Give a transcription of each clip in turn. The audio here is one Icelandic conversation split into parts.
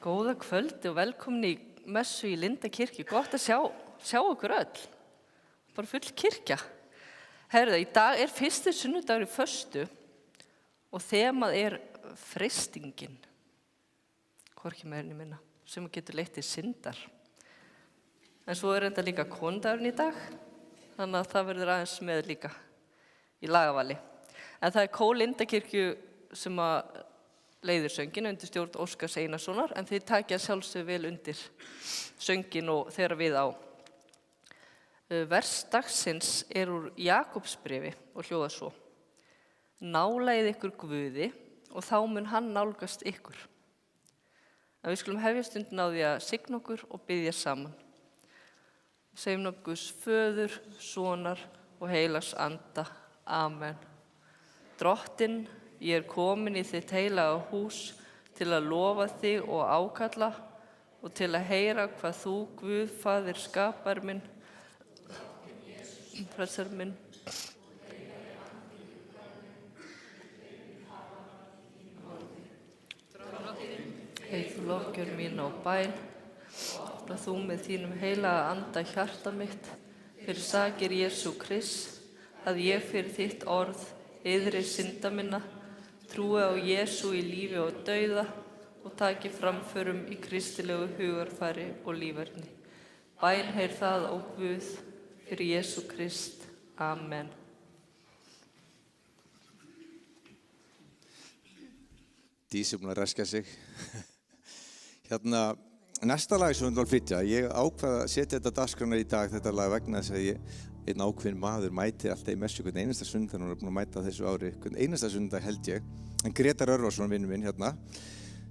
Góða kvöldi og velkomin í messu í Lindakirkju. Gott að sjá okkur öll. Bara full kirkja. Herðu, í dag er fyrsti sunnudagur í föstu og þemað er freistingin. Hvorki meira né minna, sem getur leitt til syndar. En svo er enda líka konudagurinn í dag, þannig að það verður aðeins með líka í lagavali. En það er kór Lindakirkju sem að leiðir söngin undir stjórn Óskars Einarssonar, en þið takja sjálfsög vel undir söngin og þegar við á. Vers dagsins er úr Jakobsbréfi og hljóðar svo: Nálægið ykkur Guði og þá mun hann nálgast ykkur. En við skulum hefja stundin á því að signa okkur og biðja saman. Segjum nafn Guðs Föður, Sonar og heilags anda. Amen. Drottinn, ég er komin í þitt heilaga hús til að lofa þig og ákalla og til að heyra hvað þú, Guð, Faðir, skapar minn, frelsar minn. Hey, þú lofgjörð mína og bæn. Opna þú með þínum heilaga anda hjarta mitt fyrir sakir Jesú Krist, að ég fyrir þitt orð iðri synda minna, trúi á Jesú í lífi og dauða og taki framförum í kristilegu hugarfari og líferni. Bæn heyr það, ó Guð, fyrir Jesú Krist. Amen. Dísi búin að ræska sig. Næsta lag sem við viljum flytja, ég ákvað að setja þetta á dagskrána í dag, þetta lag vegna þess að einn ákveðinn maður mætir alltaf í messu hvern einasta sunnudag, hann er búin að mæta þessu ári, hvern einasta sunnudag held ég. En Grétar Örvarsson, vinur minn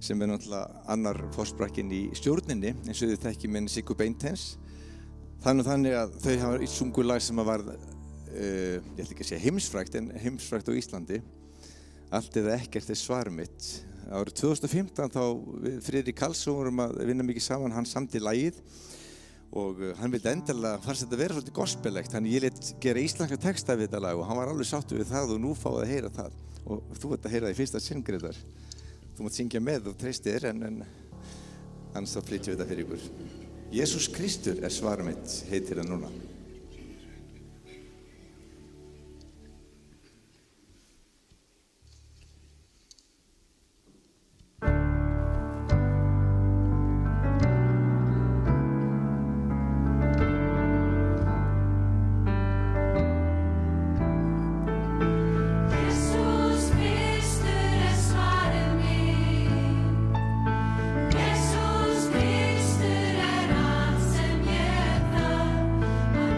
sem er náttúrulega annar forsprakkin í stjórninni, eins og þið þekkið minn Siggu Beintens. Þannig að þau hafa sungu lag sem að varð, ég ætla ekki að segja heimsfrægt, en heimsfrægt á Íslandi. Allt eða ekkert svar mitt. Árið 2015 þá við Friðrik Karlsson vorum að vinna mikið saman, hann samdi lagið og hann vildi endilega, fannst þetta vera svolítið gospellegt, þannig ég lét gera íslenska texta við þetta lag og hann var alveg sáttur við það og nú fáið að heyra það. Og þú ert að heyra það í fyrsta sinn, Grétar. Þú mátt syngja með og treysti þér en annars þá flytjum við þetta fyrir ykkur. Jesús Kristur svarið mitt, heitir það núna. Jesus Kristur allt sem ég þarf.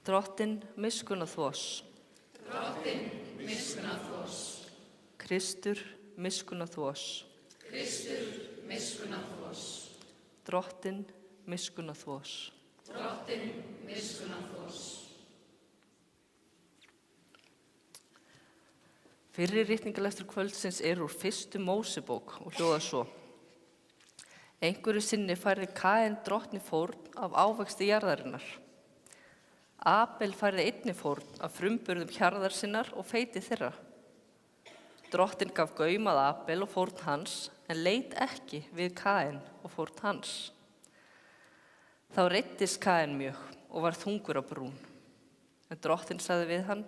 Drottinn miskunna þvos. Kristur miskunna þvos. Drottinn miskunna þvos. Fyrri ritningalestur kvöldsins er úr 1. Mósebók og hljóðar svo. Einhverju sinni færði Kain drottni fórn af ávexti jarðarinnar. Abel færði einnig fórn af frumburðum hjarðar sinnar og feiti þeirra. Drottinn gaf gaum að Abel og fórn hans, en leit ekki við Kain og fórn hans. Þá reiddist Kain mjög og var þungur á brún. En drottinn sagði við hann,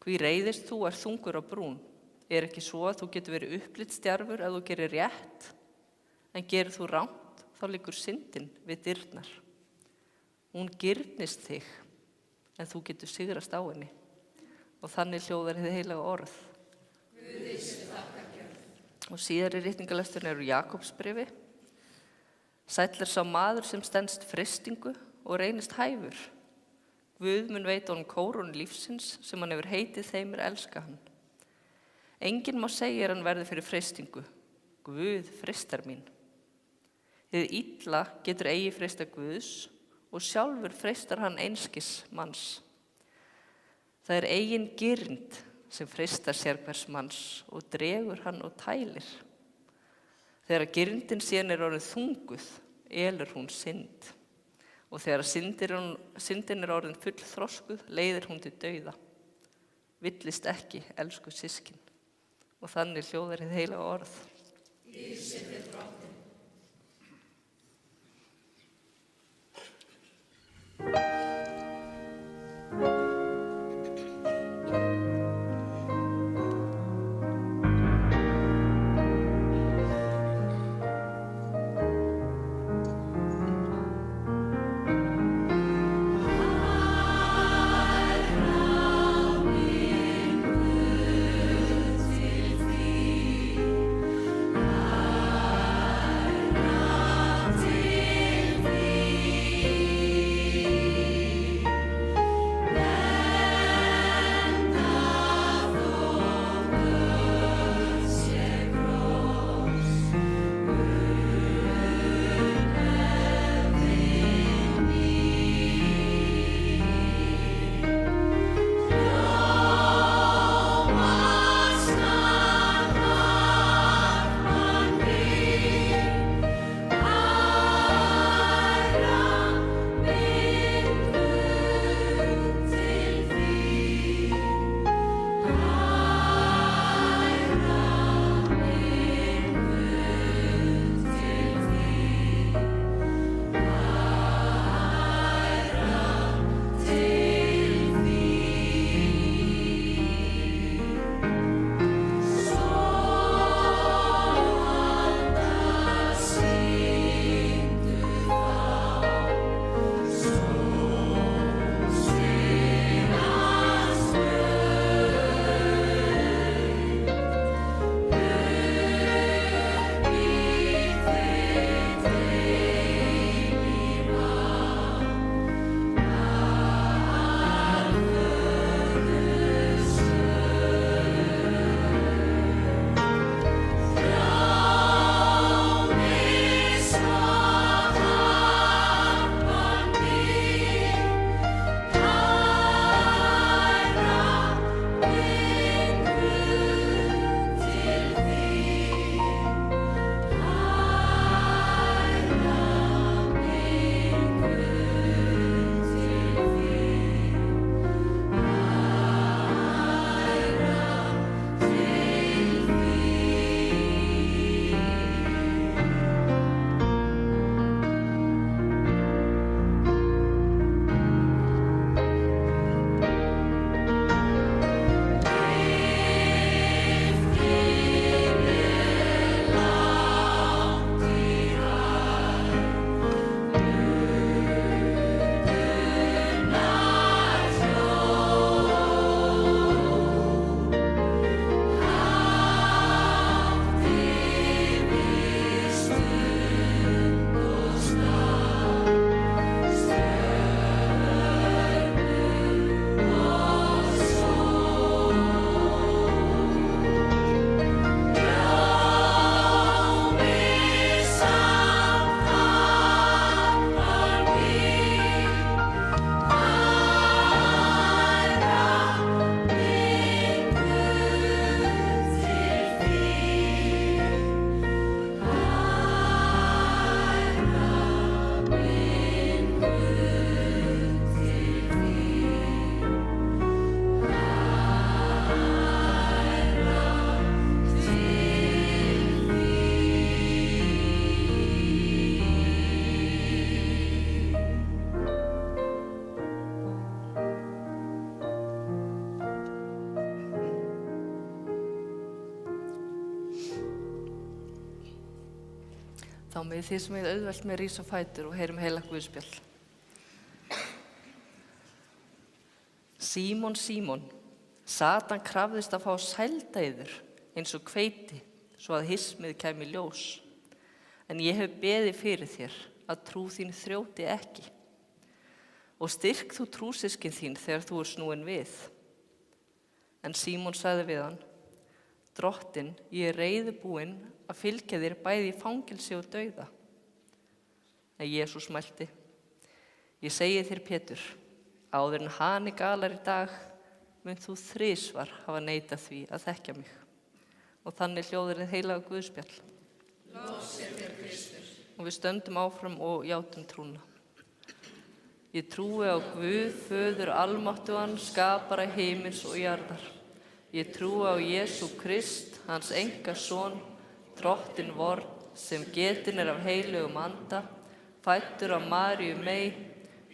hví reiðist þú þungur á brún? Er ekki svo að þú getur verið upplitsdjarfur ef þú gerir rétt? En gerir þú rangt, þá liggur syndin við dyrnar. Hún girnist þig, en þú getur sigrast á henni. Og þannig hljóðar hið heilaga orð. Og síðari ritningalesturinn er úr Jakobsbréfi. Sæll er sá maður sem stenst freistingu og reynist hæfur. Guð mun veita honum kórónu lífsins sem hann hefur heitið þeim elska hann. Enginn má segja hann verði fyrir freistingu. Guð freistar mín. Hið illa getur eigi freista Guðs og sjálfur freistar hann einskis manns. Það er eigin girnd sem freistar sérhvers manns og dregur hann og tælir. Þegar girndin síðan er orðin þunguð, elur hún synd. Og þegar syndin er orðin full þroskuð, leiðir hún til dauða. Villist ekki, elsku systkin. Og þannig hljóðar hið heilaga orð. Þá með því sem auðvelt með rís á fætur og heyrum heilagt Guðspjall. Símon, Símon, Satan krafðist að fá sælda yður eins og hveiti, svo að hismið kæmi ljós. En ég hef beðið fyrir þér að trú þín þrjóti ekki. Og styrk þú trúsyskin þín þegar þú snúin við. En Símon sagði við hann, Drottinn, ég reiðubúinn að fylgja þér bæði í fangelsi og dauða. En Jesús mælti, ég segi þér Pétur, áður en hani galar í dag, mun þú þrisvar hafa neitað því að þekkja mig. Og þannig hljóðir hið heilaga Guðspjall. Lós sé þér Kristur. Og við stöndum áfram og játum trúna. Ég trúi á Guð, Föður almáttugan, skapara himins og jarðar. Ég trúi á Jesú Krist, hans engason, Drottinn vorn, sem getinn af heilögum anda, fæddur af Maríu mey,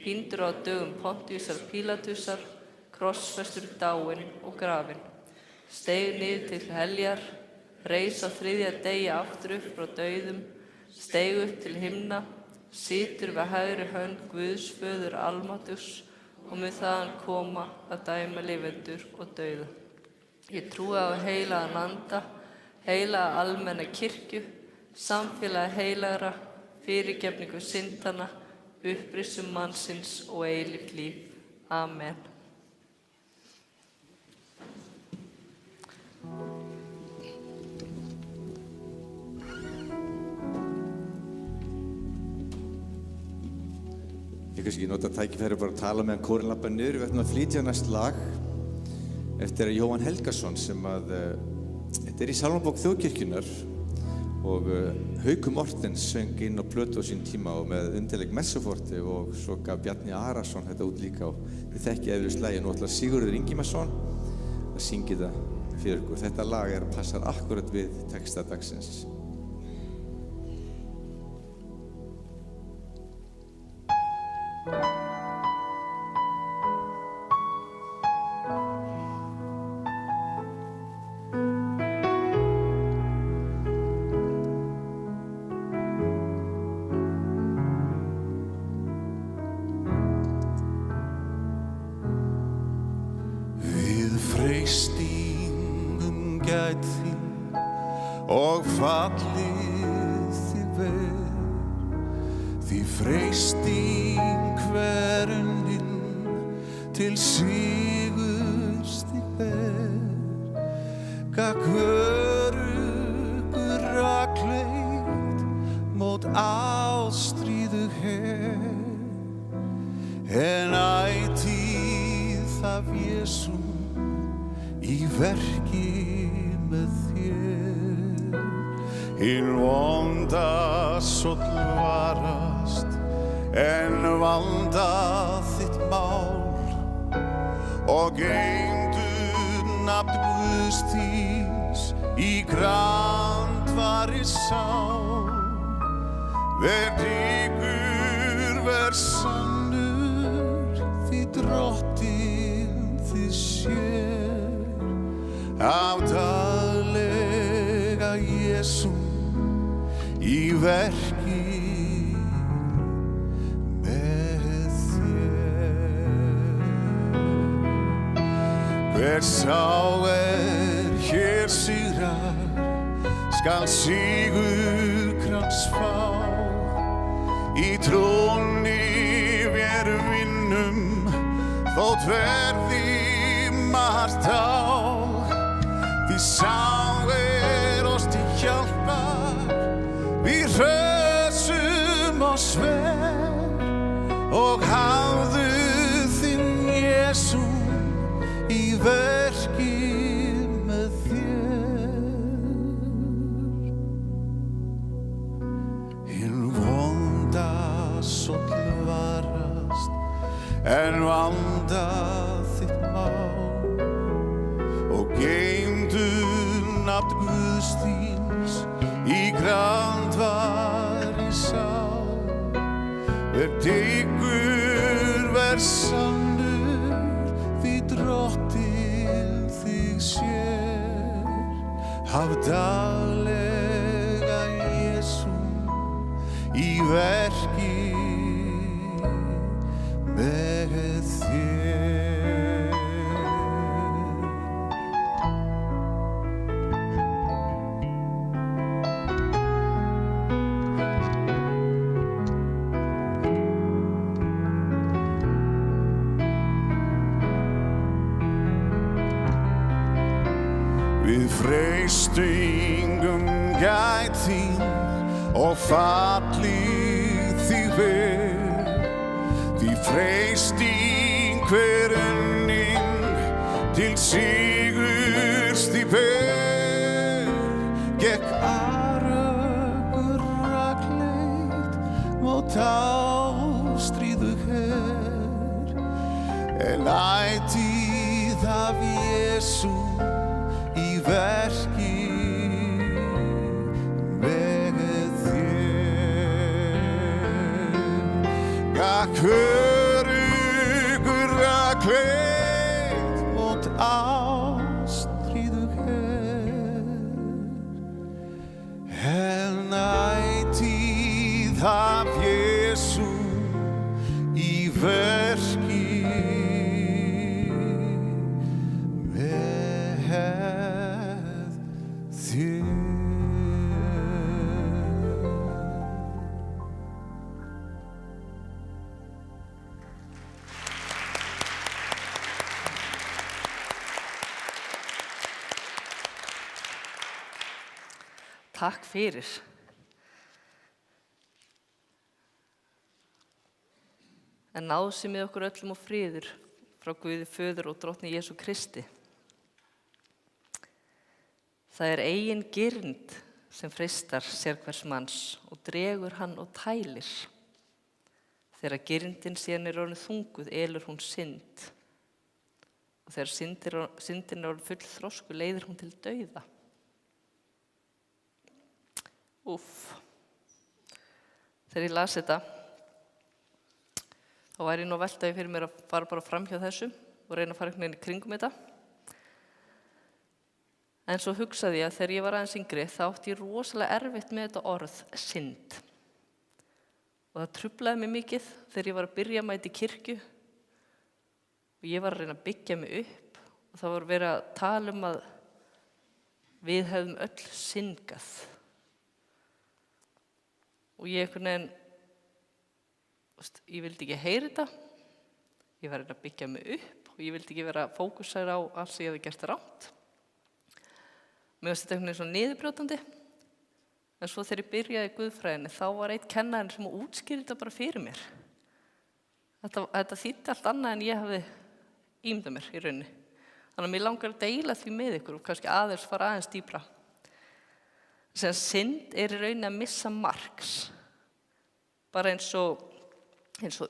píndur á dögum Pontíusar Pílatusar, krossfestur dáinn og grafinn, steig niður til heljar, reis á þriðja degi aftur upp frá dauðum, steig upp til himna, situr við hægri hönd Guðs Föður almáttugs og mun þaðan koma að dæma lifendur og dauða. Ég trúi á heilagan anda, heilaga almenna kirkju, samfélagi heilagra, fyrirgefningu syndanna, upprisum mannsins og eilíft líf. Amen. Ég kannski nota tækifæri bara að tala meðan kórinn labbar niður. Við ætlum að flytja næst lag eftir Jóhann Helgason sem þetta í Salmabók Þjóðkirkjunnar og Haukur Mortens söng inn á plötu á sín tíma og með undirleik messuforti og svo gaf Bjarni Arason þetta út líka og þið þekkið eflaust lagið. Nú ætlar Sigurður Ingimarsson að syngja þetta fyrir ykkur. Þetta lag passar akkurat við texta dagsins. Skal sigurkrans fá í tróni vér vinnum þótt verði margt á því sá oss til hjálpar við hrössum og sver og hafðu þinn Jesú í verki með þér. En vanda þitt mál og geymdu nafn Guðs þíns í grandvari sál. Verð dyggur, verð sannur, því Drottinn þig sér. Haf daglega Jesú þér. Við freistingum gæt þín og fallið þig ver, því freisting hver unning til sigurs því ber. Gekk arögur rakleit mót ástríðu her, en ætíð af Jesú í verki með þér. Gakk örugur rakleit mót ástríðu her, en ætíð af Jesú í verki með þér. Takk fyrir. En náðsemi okkur öllum og friður frá Guði Föður og Drottni Jesú Kristi. Það er eigin girnd sem freistar sérhvers manns og dregur hann og tælir. Þegar girndin síðan er orðin þunguð, elur hún synd. Og þegar syndin er orðin full þrosku, leiðir hún til dauða. Þegar ég las þetta, þá væri ég nú að veltaði fyrir mér að fara bara fram hjá þessu og reyna að fara einhvern veginn í kringum þetta. En svo hugsaði ég að þegar ég var aðeins yngri, þá átti ég rosalega erfitt með þetta orð, synd. Og það truflaði mig mikið þegar ég var að byrja að mæta í kirkju og ég var að reyna að byggja mig upp og það var verið að tala um að við hefðum öll syndgað. Og ég einhvern veginn, ég vildi ekki heyra þetta, ég var að reyna að byggja mig upp og ég vildi ekki vera fókusær á allt sem ég hefði gert rangt. Mér finnst þetta einhvern veginn svona niðurbrjótandi, en svo þegar ég byrjaði í guðfræðinni, þá var einn kennarinn sem útskýrði þetta bara fyrir mér. Þetta þýddi allt annað en ég hafði ímyndað mér í rauninni. Þannig að mér langar að deila því með ykkur og kannski aðeins fara aðeins dýpra. Sem synd er í rauninni að missa marks, bara eins og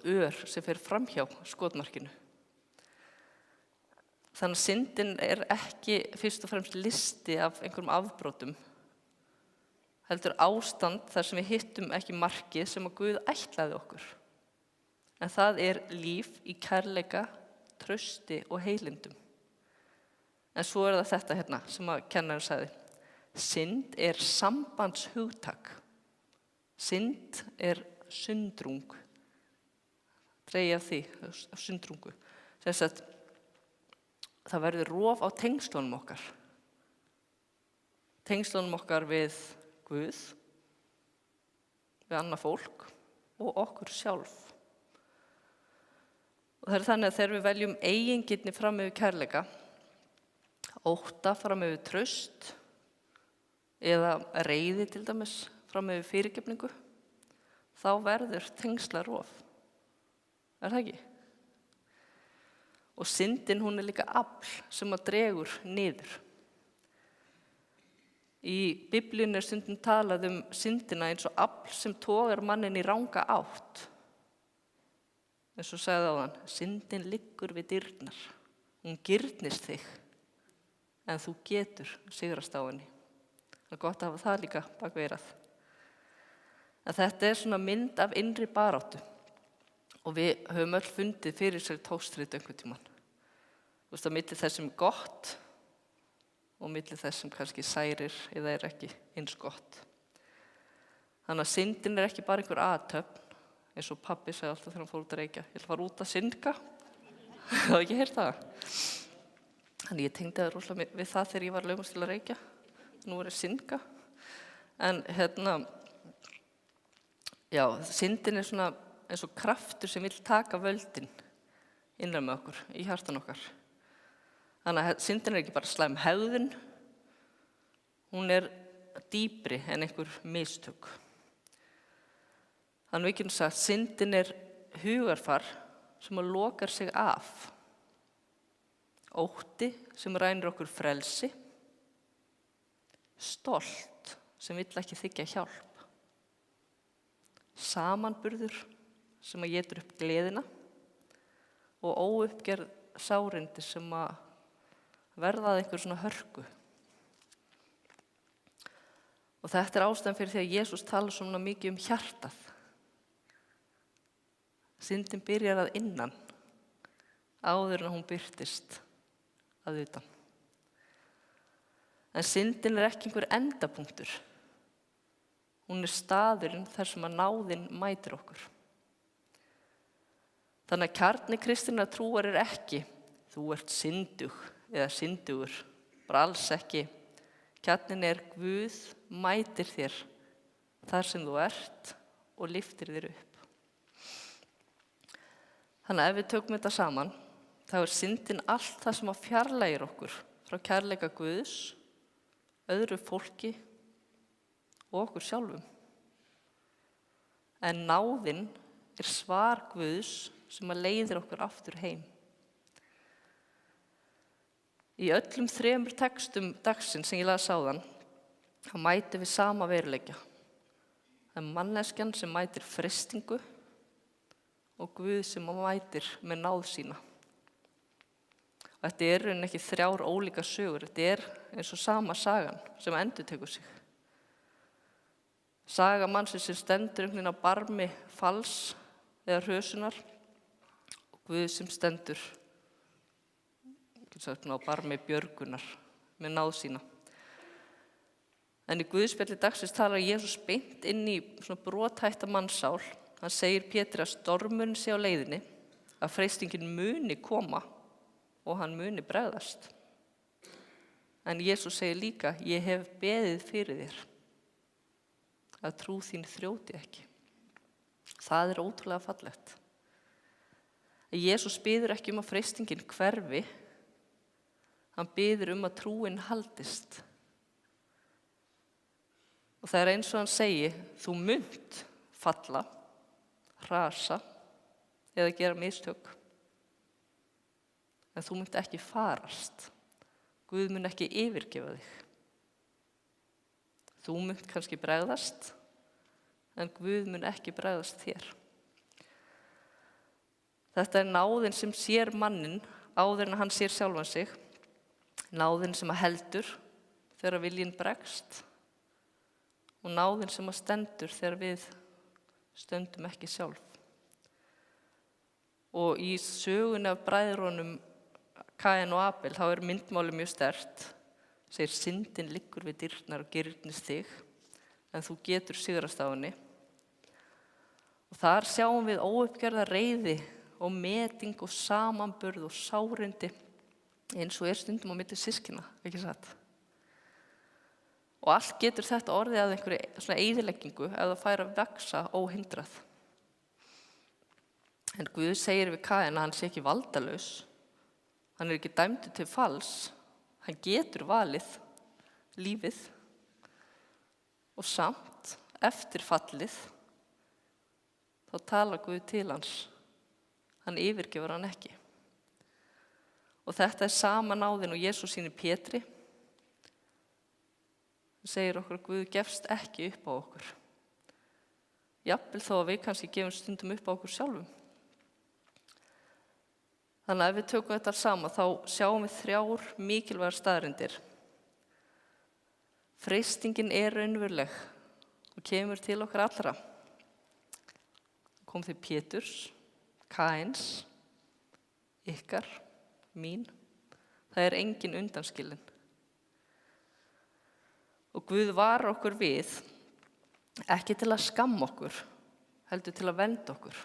ör sem fer framhjá skotmarkinu. Þannig að syndin er ekki fyrst og fremst listi af einhverjum afbrotum, heldur ástand þar sem við hittum ekki markið sem að Guð ætlaði okkur. En það er líf í kærleika, trausti og heilindum. En svo er það þetta hérna sem að kennarinn sagði. Synd er sambandshugtak. Synd er sundrung. Dregið af því, sundrungu. Þess að það verður rof á tengslunum okkar. Tengslunum okkar við Guð, við annað fólk og okkur sjálf. Og það er þannig að þegar við veljum eigingirni fram yfir kærleika, ótta fram yfir traust eða reiði til dæmis fram yfir fyrirgefningu, þá verður tengslarof. Er það ekki? Og syndin, hún er líka afl sem að dregur niður. Í Biblíunni er stundum talað um syndina eins og afl sem togar mannin í ranga átt. Eins og sagði áðan, syndin liggur við dyrnar. Hún girnist þig, en þú getur sigrast á henni. Það er gott að hafa það líka bak við eyrað. En þetta er svona mynd af innri baráttu og við höfum öll fundið fyrir sér tókstrit einhvern tímann. Þú veist, á milli þess sem er gott og milli þess sem kannski særir eða er ekki eins gott. Þannig að syndin er ekki bara einhver athöfn, eins og pabbi sagði alltaf þegar hann fór út að reykja. Ég ætla að fara út að syndga. Það var ekki heyrt það. Þannig ég tengdi það rosalega við það þegar ég var laumast til að reykja. Nú er ég synga. En já, syndin er svona eins og kraftur sem vill taka völdin innra með okkur, í hjartan okkar. Þannig að syndin er ekki bara slæm hegðun, hún er dýpri en einhver mistök. Þannig við getum sagt, syndin er hugarfar sem að lokar sig af. Ótti sem rænir okkur frelsi. Stolt sem vill ekki þiggja hjálp. Samanburður sem að étur upp gleðina og óuppgerð sárindi sem að verða að einhver svona hörku. Og þetta er ástæðan fyrir því að Jesús talar svona mikið um hjartað. Syndin byrjar að innan, áður en hún birtist að utan. En syndin er ekki einhver endapunktur. Hún er staðurinn þar sem að náðin mætir okkur. Þannig að kjarni kristinnar trúar er ekki, þú ert syndug eða syndugur, bara alls ekki. Kjarnin er Guð mætir þér þar sem þú ert og lyftir þér upp. Þannig að ef við tökum þetta saman, þá er syndin allt það sem að fjarlægir okkur frá kærleika Guðs, öðru fólki og okkur sjálfum. En náðin er svar Guðs sem að leiðir okkur aftur heim. Í öllum 3 textum dagsins sem ég las áðan, þá mætum við sama veruleika. Það er manneskjan sem mætir freistingu og Guð sem mætir með náð sína. Og þetta er raunin ekki 3 ólíka sögur, þetta er eins og sama sagan sem endurtekur sig. Saga mannsins sem stendur einhvern veginn á barmi falls eða hrösunar og Guð sem stendur á barmi björgunar með náð sína. En í Guðspjalli dagsins talar Jesús beint inn í svona brothætta mannssál. Hann segir Pétri að stormurinn sé á leiðinni, að freistingin muni koma og hann muni bregðast. En Jesús segir líka, ég hef beðið fyrir þér, að trú þín þrjóti ekki. Það er ótrúlega fallegt. Jesús biður ekki að freistingin hverfi, hann biður að trúin haldist. Og það er eins og hann segi, þú munt falla, hrasa eða gera mistök. En þú munt ekki farast. Guð mun ekki yfirgefa þig. Þú munt kannski bregðast, en Guð mun ekki bregðast þér. Þetta er náðin sem sér mannin áður en hann sér sjálfan sig. Náðin sem að heldur þegar viljinn bregst. Og náðin sem að stendur þegar við stöndum ekki sjálf. Og í sögunni af bræðrunum Kain og Abel, þá er myndmáli mjög sterkt. Segir, syndin liggur við dyrnar og girnist þig, en þú getur sigrast á henni. Og þar sjáum við óuppgerða reiði og meting og samanburð og sárindi, eins og er stundum á milli systkina, ekki satt? Og allt getur þetta orðið að einhverju svona eyðileggingu ef það fær að vaxa óhindrað. En Guð segir við Kain að hann sé ekki valdalaus. Hann er ekki dæmdur til falls. Hann getur valið lífið. Og samt, eftir fallið, þá talar Guð til hans. Hann yfirgefur hann ekki. Og þetta er sama náðin og Jesús sýnir Pétri. Hann segir okkur að Guð gefst ekki upp á okkur. Jafnvel þó að við kannski gefum stundum upp á okkur sjálfum. Þannig að ef við tökum þetta saman, þá sjáum við 3 mikilvægar staðreyndir. Freistingin er raunveruleg og kemur til okkar allra. Kom til Péturs, Kains, ykkar, mín. Það er engin undanskilin. Og Guð varar okkur við, ekki til að skamma okkur, heldur til að vernda okkur.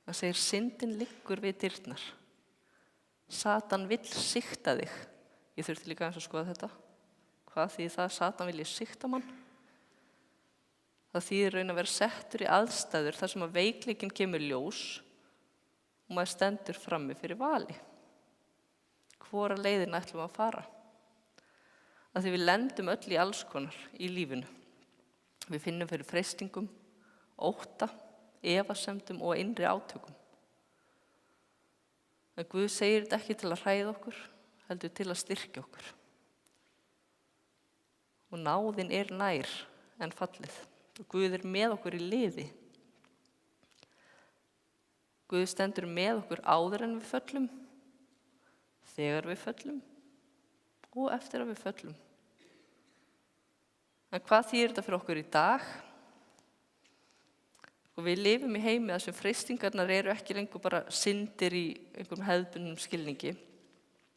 Það segir, syndin liggur við dyrnar. Satan vill sigta þig. Ég þurfti líka aðeins að skoða þetta. Hvað þýðir það að Satan vilji sigta mann? Það þýðir raun að vera settur í aðstæður þar sem að veikleikinn kemur ljós og maður stendur frammi fyrir vali. Hvora leiðina ætlum að fara? Að því við lendum öll í alls konar í lífinu. Við finnum fyrir freistingum, ótta, efasemdum og innri átökum. En Guð segir þetta ekki til að hræða okkur, heldur til að styrkja okkur. Og náðin nær en fallið. Og Guð með okkur í liði. Guð stendur með okkur áður en við föllum, þegar við föllum og eftir að við föllum. En hvað þýðir þetta fyrir okkur í dag? Og við lifum í heimi þar sem freistingarnar eru ekki lengur bara syndir í einhverjum hefðbundnum skilningi.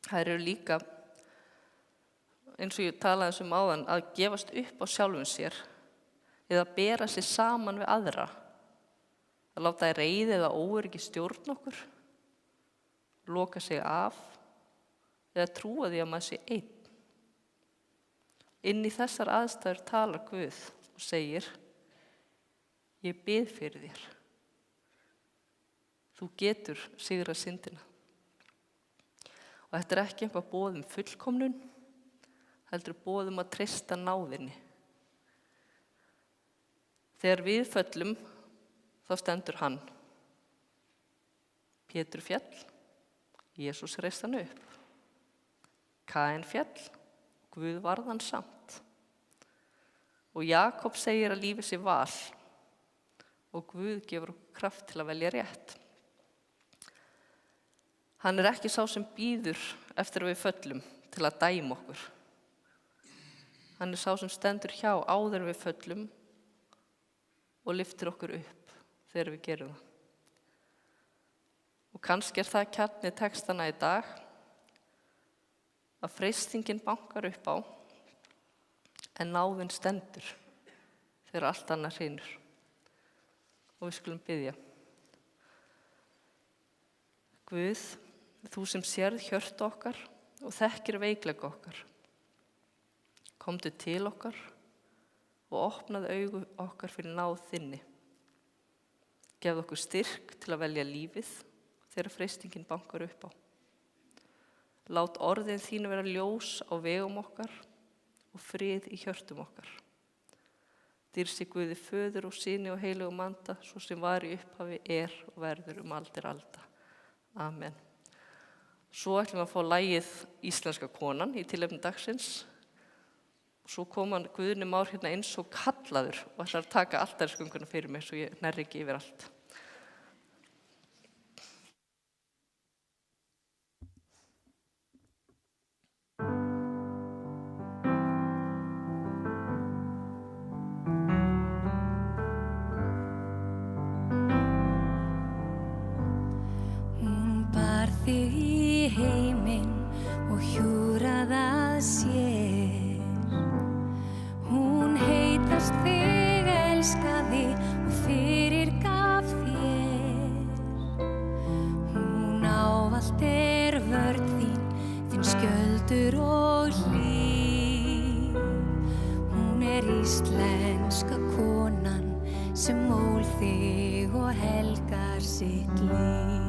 Þær eru líka, eins og ég talaði áðan, að gefast upp á sjálfum sér eða bera sig saman við aðra. Að láta reiði eða óöryggi stjórn okkur, loka sig af eða trúa því að maður sé einn. Inn í þessar aðstæður talar Guð og segir: ég bið fyrir þér. Þú getur sigrað syndina. Og þetta ekki eitthvað boð fullkomnun, heldur boð að treysta náðinni. Þegar við föllum, þá stendur hann. Pétur féll, Jesús reist hann upp. Kain féll, Guð varð hann samt. Og Jakob segir að lífið sé val og Guð gefur okkur kraft til að velja rétt. Hann ekki sá sem bíður eftir að við föllum til að dæma okkur. Hann sá sem stendur hjá áður en við föllum og lyftir okkur upp þegar við gerum það. Og kannski það kjarni textana í dag, að freistingin bankar upp á en náðin stendur þegar allt annað hrynur. Og við skulum biðja. Guð, þú sem sérð hjörtu okkar og þekkir veikleika okkar, komdu til okkar og opnaðu augu okkar fyrir náð þinni. Gefðu okkur styrk til að velja lífið þegar freistingin bankar upp á. Lát orðin þín vera ljós á vegum okkar og frið í hjörtum okkar. Dýrsi Guði Föður og Syni og heilugum anda, svo sem var í upphafi, og verður aldir alda. Amen. Svo ætlum við að fá lagið Íslenska konan í tilefni dagsins. Svo kom hann Guðni Már hérna eins og kallaður og ætlar að taka altarisgönguna fyrir mig svo ég nærri ekki yfir allt. Þig í heiminn og hjúrað að sér. Hún heitast þig, elskaði og fyrirgaf þér. Hún ávallt vörn þín skjöldur og hlíf. Hún íslenska konan sem mól þig og helgar sitt líf.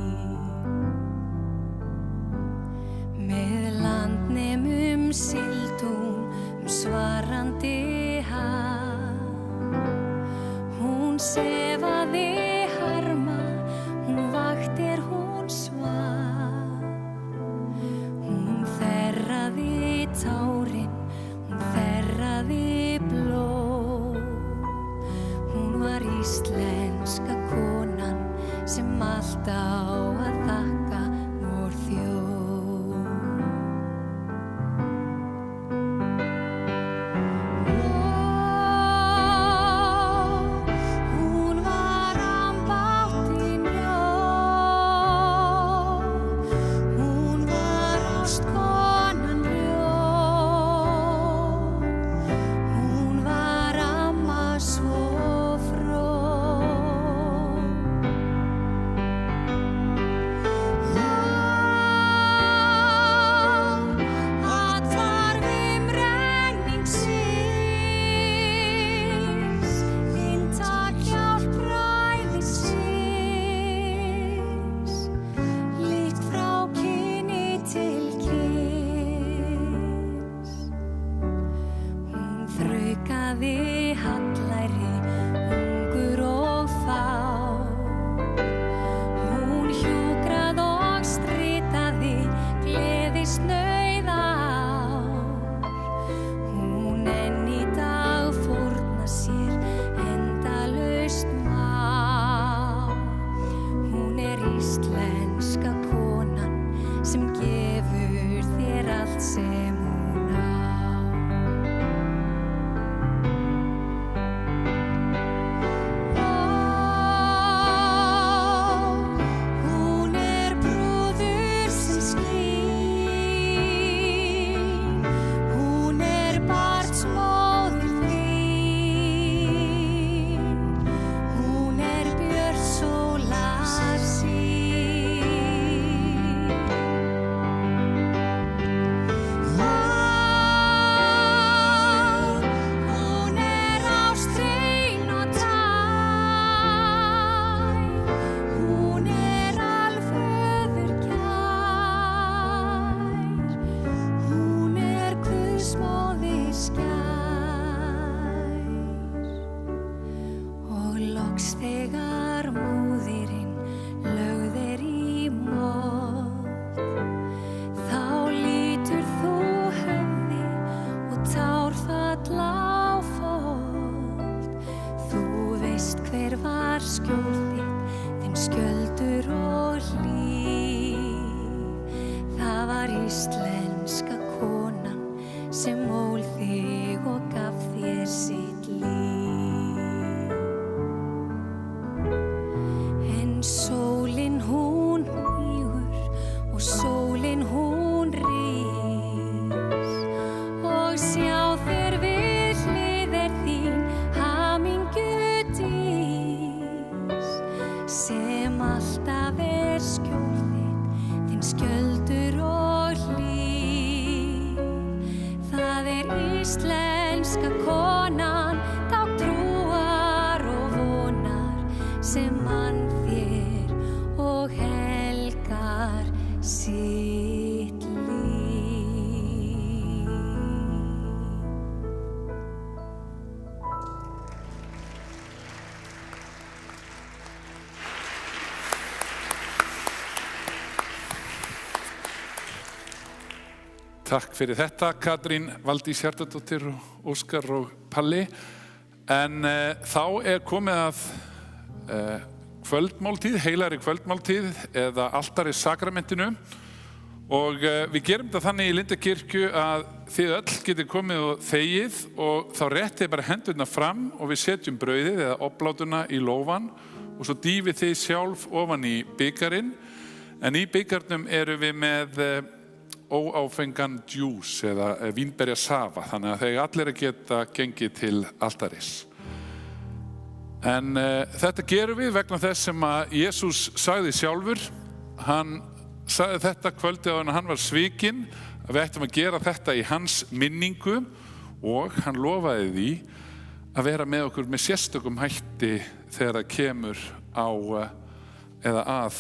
Með landnemum sigldi hún svarandi haf. Hún sefaði harma, hún vakti hún svaf. Hún þerraði tárin, hún þerraði blóð. Hún var íslenska konan sem allt á að þakka vor þjóð. íslenska konan sem ól þig og gaf þér sitt líf. En sólin hún hnígur og sólin hún rís og sjá þér við hliðar þín hamingju dís sem alltaf skjól þinn skjöldur og hlýr. Það íslenska konan, tákn trúar og vonar sem mann þér og helgar sitt líf. Takk fyrir þetta, Katrín, Valdís Hjartardóttir, Óskar og Palli. En þá komið að kvöldmáltíð, heilagri kvöldmáltíð eða altari sakramentinu. Og við gerum þetta þannig í Lindakirkju að þið öll getið komið og þegið og þá réttið bara hendurna fram og við setjum brauðið eða oblátuna í lófan og svo dýfið þið sjálf ofan í bikarinn. En í bikarnum erum við með óáfengan djús eða vínberjasafa, þannig að þeir allir að geta gengið til altaris. En þetta gerum við vegna þess sem að Jesús sagði sjálfur. Hann sagði þetta kvöldi á hann var svikinn, að við ættum að gera þetta í hans minningu og hann lofaði því að vera með okkur með sérstökum hætti þegar það kemur á eða að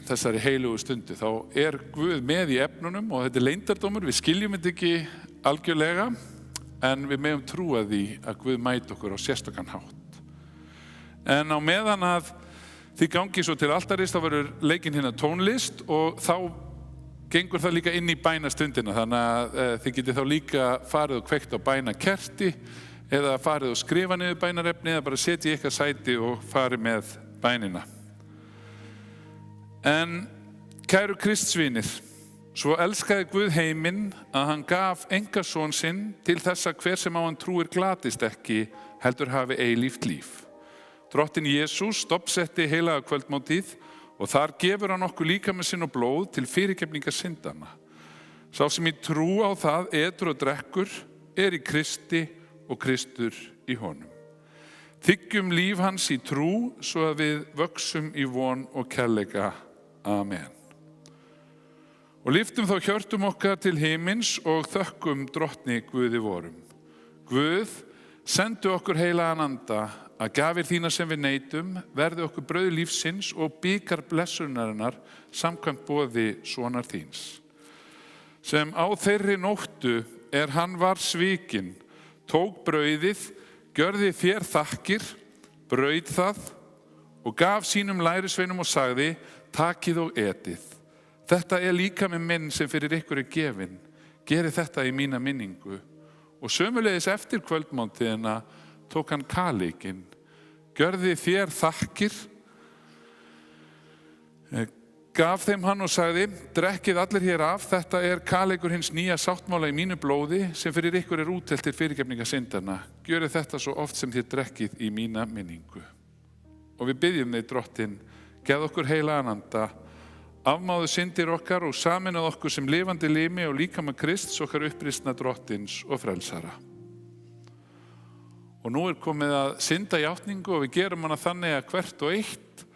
þessari heilugu stundu. Þá Guð með í efnunum og þetta leyndardómur, við skiljum þetta ekki algjörlega en við megum trúa því að Guð mæti okkur á sérstakann hátt. En á meðan að þið gangið svo til altaris þá verður leikinn hérna tónlist og þá gengur það líka inn í bænastundina, þannig að þið getið þá líka farið og kveikt á bænakerti eða farið og skrifa niður bænarefni eða bara setja í eitthvað sæti og farið með bænina. En kæru Kristsvinir, svo elskaði Guð heiminn að hann gaf engason sinn til þess að hver sem á hann trúir glatist ekki, heldur hafi eilíft líf. Drottinn Jesús stofnsetti heilaga kvöldmáltíð og þar gefur hann okkur líkama sinn og blóð til fyrirgefningar syndanna. Sá sem í trú á það etur og drekkur í Kristi og Kristur í honum. Þiggjum líf hans í trú svo að við vöxum í von og kærleika. Amen. Og lyftum þá hjörtum okkar til himins og þökkum drottni Guði vorum. Guð, sendu okkur heilagan anda að gjafir þína sem við neytum verði okkur brauð lífsins og bikar blessunarinnar samkvæmt boði sonar þíns. Sem á þeirri nóttu hann var svikinn, tók brauðið, gjörði þér þakkir, braut það og gaf sínum lærisveinum og sagði: takið og etið. Þetta líkami minn sem fyrir ykkur gefinn. Gerið þetta í mína minningu. Og sömuleiðis eftir kvöldmáltíðina tók hann kaleikinn, gjörði þér þakkir, gaf þeim hann og sagði: drekkið allir hér af, þetta kaleikur hins nýja sáttmála í mínu blóði sem fyrir ykkur útelt til fyrirgefningar syndanna. Gjörið þetta svo oft sem þér drekkið í mína minningu. Og við byggjum þig, drottinn, gefðu okkur heilagan anda, afmáðu syndir okkar og sameinað okkur sem lifandi limi og líkama Krists okkar uppristna drottins og frelsara. Og nú komið að syndajátningu og við gerum hana þannig að hvert og eitt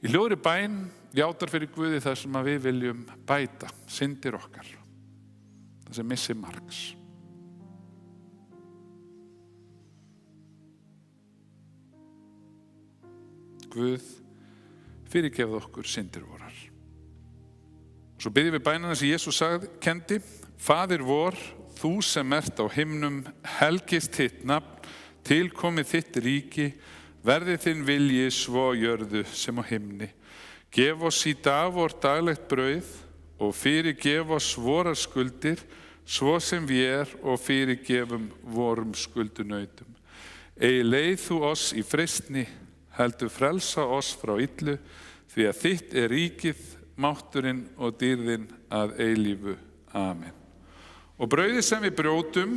í hljóðri bæn játar fyrir Guði það sem að við viljum bæta, syndir okkar, það sem missi marks. Guð, fyrirgefðu okkur syndir vorar. Svo byggjum við bænina sem Jesús kendi: Faðir vor, þú sem ert á himnum, helgist þitt nafn, tilkomið þitt ríki, verði þinn vilji svo á jörðu sem á himni. Gef oss í dag vort daglegt brauð og fyrirgef oss vorar skuldir, svo sem við og fyrirgefum vorum skuldunautum. Ei leið þú oss í freistni, heldur frelsa oss frá illu, því að þitt ríkið, mátturinn og dýrðin að eilífu. Amen. Og brauðið sem við brjótum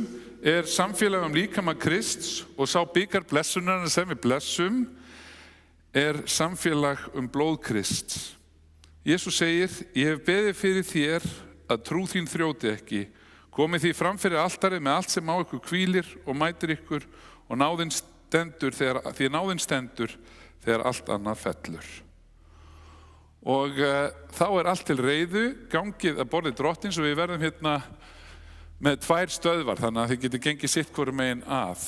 samfélag líkama Krists og sá bikar blessunar sem við blessum samfélag blóð Krists. Jesús segir, ég hef beðið fyrir þér að trú þín þrjóti ekki. Komið því fram fyrir altarið með allt sem á ykkur hvílir og mætir ykkur og náðin stendur þegar allt annað fellur. Og þá allt til reiðu, gangið að borði drottins og við verðum hérna með 2 stöðvar, þannig að þið getið gengið sitt hvoru megin að.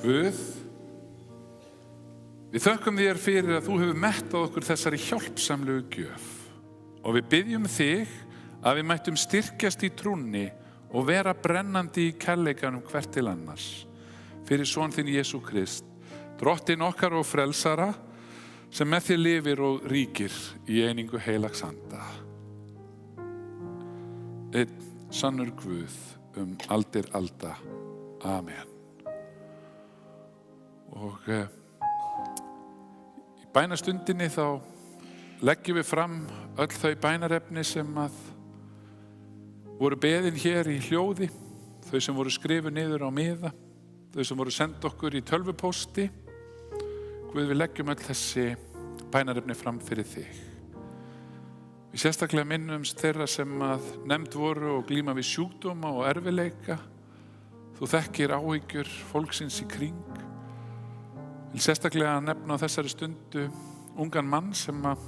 Guð, við þökkum þér fyrir að þú hefur mettað okkur þessari hjálpsamlegu gjöf og við biðjum þig að við mættum styrkjast í trúnni og vera brennandi í kærleikanum hvert til annars fyrir son þinn Jesú Krist, drottinn okkar og frelsara sem með þér lifir og ríkir í einingu heilags anda. Einn sannur Guð aldir alda. Amen. Og í bænastundinni þá leggjum við fram öll þau bænarefni sem að voru beðin hér í hljóði, þau sem voru skrifuð niður á miða, þau sem voru send okkur í tölvupósti. Guð, við leggjum öll þessi bænarefni fram fyrir þig. Við sérstaklega minnumst þeirra sem að nefnd voru og glíma við sjúkdóma og erfiðleika. Þú þekkir áhyggjur fólksins í kring. Vil sérstaklega nefna á þessari stundu ungan mann sem að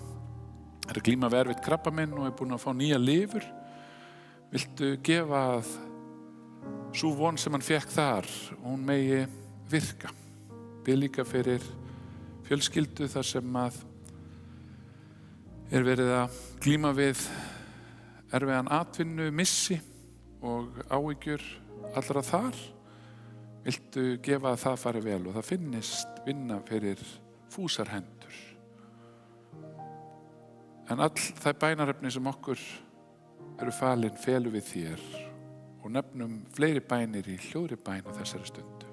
glíma við erfitt krabbaminn og búinn að fá nýja lifur. Viltu gefa að sú von sem hann fékk þar, hún megi virka. Bið líka fyrir fjölskyldu þar sem að verið að glíma við erfiðan atvinnu, missi og áhyggjur allra þar. Viltu gefa að það fari vel og það finnist vinna fyrir fúsar hendur. En all það bænarefni sem okkur eru falin felum við þér og nefnum fleiri bænir í hljóðri bæn á þessari stundu.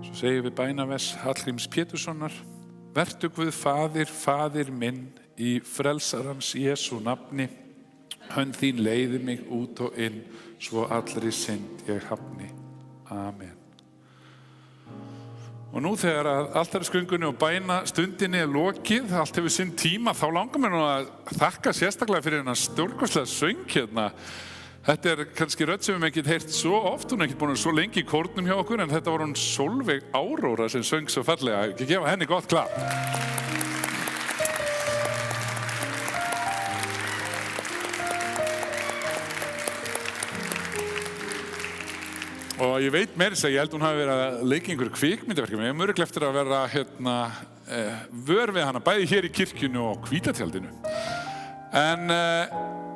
Svo segjum við bænavers Hallgríms Péturssonar: Vertu Guð Faðir, Faðir minn, í frelsarans Jesú nafni, hönd þín leiði mig út og inn, svo allri synd ég hafni. Amen. Og nú þegar að altarisgöngunni og bænastundinni lokið, allt hefur sinn tíma, þá langar mér nú að þakka sérstaklega fyrir hennar stórkostlega söng hérna. Þetta kannski rödd sem við ekki heyrt svo oft, hún ekki búin svo lengi í kórnum hjá okkur, en þetta var hún Sólveig Áróra sem söng svo fallega. Ekki gefa henni gott klapp. Og ég veit meira þess að ég held hún hafi verið að leika einhverju kvikmyndaverkefni. Ég hef mörglega eftir að vera vör við hana, bæði hér í kirkjunu og Hvítatjaldinu. En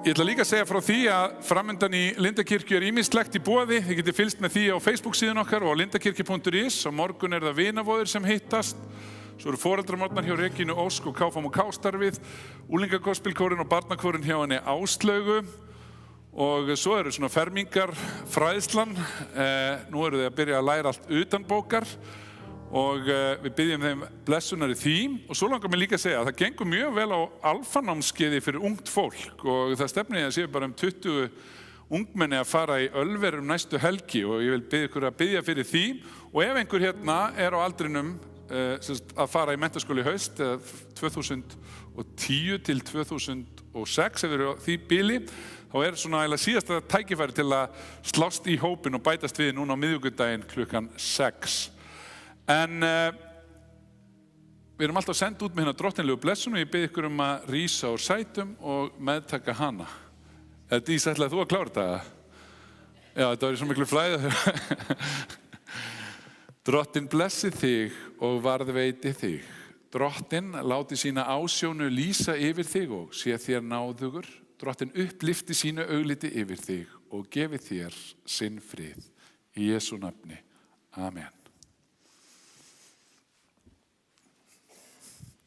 ég ætla líka að segja frá því að framundan í Lindakirkju ýmislegt í boði. Þið getið fylgst með því á Facebook síðan okkar og á lindakirkju.is. Á morgun það vinavóðir sem hittast. Svo eru foreldramorgnar hjá Regínu Ósk og KFM og K-starfið, unglingagospelkórinn og barnakórinn hjá henni Áslaugu. Og svo eru svona fermingar fræðslan. Nú eru þau að byrja að læra allt utan bókar og við byggjum þeim blessunar í því. Og svo langar mér líka að segja að það gengur mjög vel á alfanámskeiði fyrir ungt fólk og það stefnir að séu bara 20 ungmenni að fara í Ölver næstu helgi og ég vil biðja ykkur að biðja fyrir því. Og ef einhver hérna á aldrinum að fara í menntaskóla í haust 2010 til 2006 ef við erum á því bili, þá svona eiginlega síðasta tækifæri til að slást í hópin og bætast við núna á miðvikudaginn klukkan 6. En við erum alltaf sendt út með hérna drottinlegu blessun og ég bið ykkur að rísa úr sætum og meðtaka hana. Dís, ætlaði þú að klára þetta? Já, þetta var í svo miklu flæði. Drottinn blessi þig og varðveiti þig. Drottinn láti sína ásjónu lýsa yfir þig og sé þér náðugur. Drottinn upplifti sínu augliti yfir þig og gefi þér sinn frið. Í Jesú nafni. Amen.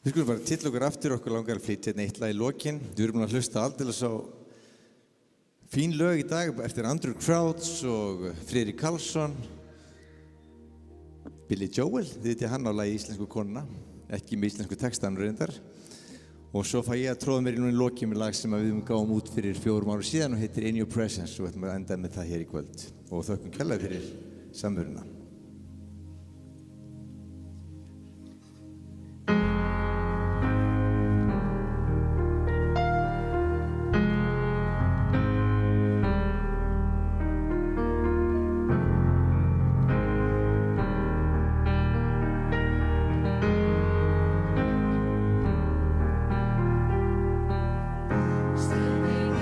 Við skulum bara tilla okkur aftur, okkur langar að flytja eitt lag í lokin. Við erum búin að hlusta aldeilis á fín lög í dag eftir Andrew Crouch og Friðrik Karlsson. Billy Joel, þið veitir hann á lagi Íslensku konuna, ekki með íslensku textanum reyndar. Og svo fæ ég að tróða mér í núna í lokin með lag sem við gáum út fyrir 4 árum síðan og heitir In Your Presence og við ætlum að enda með það hér í kvöld. Og þökkum kærlega fyrir samveruna. Standing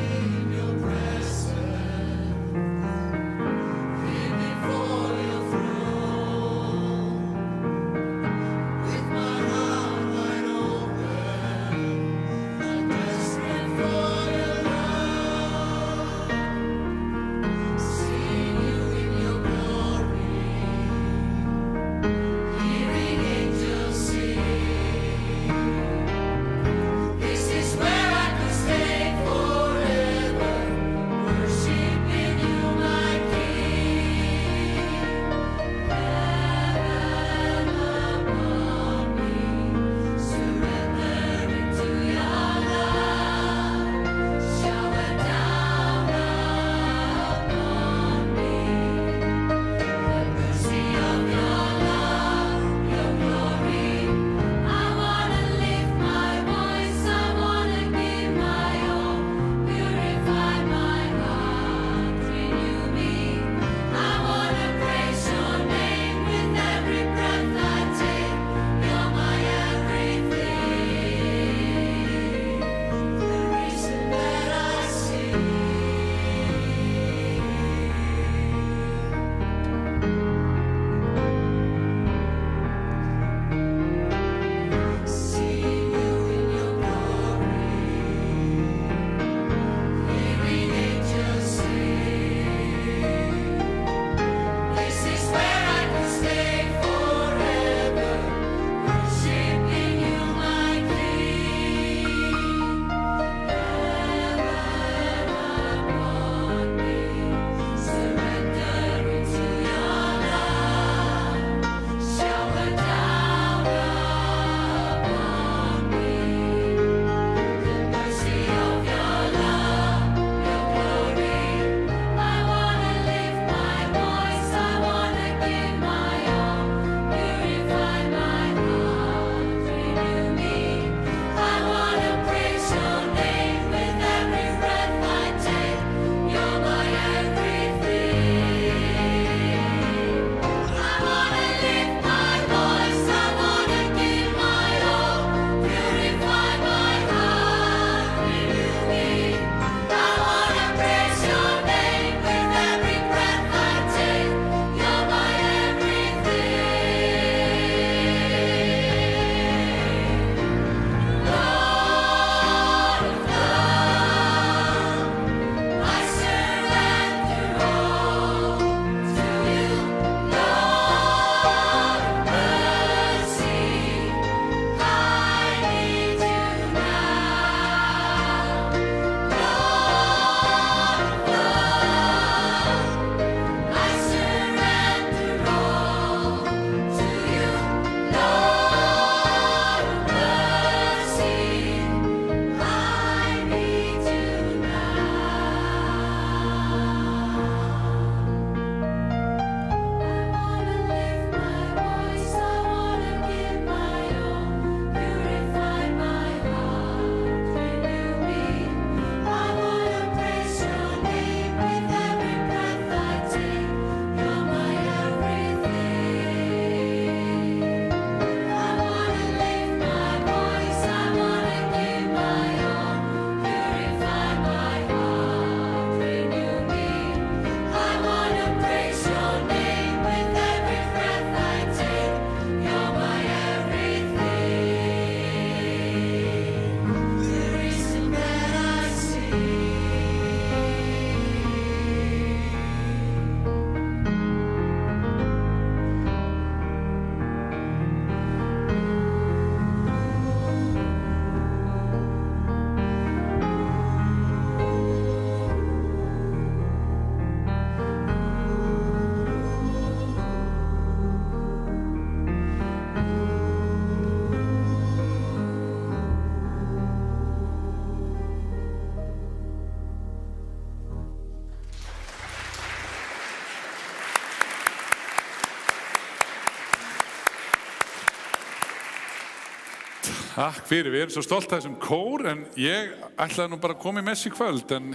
Takk fyrir, við erum svo stolt af þessum kór, en ég ætlaði nú bara að koma í messu í kvöld, en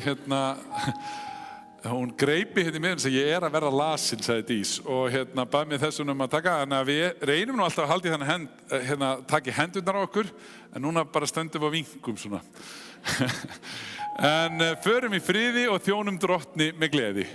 hún greipi hérna í miðun sem ég að verða lasin, sagði Dís, og bað mér þessum að taka, þannig að við reynum nú alltaf að halda í þannig taki hendurnar á okkur, en núna bara stöndum við á vinkum svona. En förum í friði og þjónum Drottni með gleði.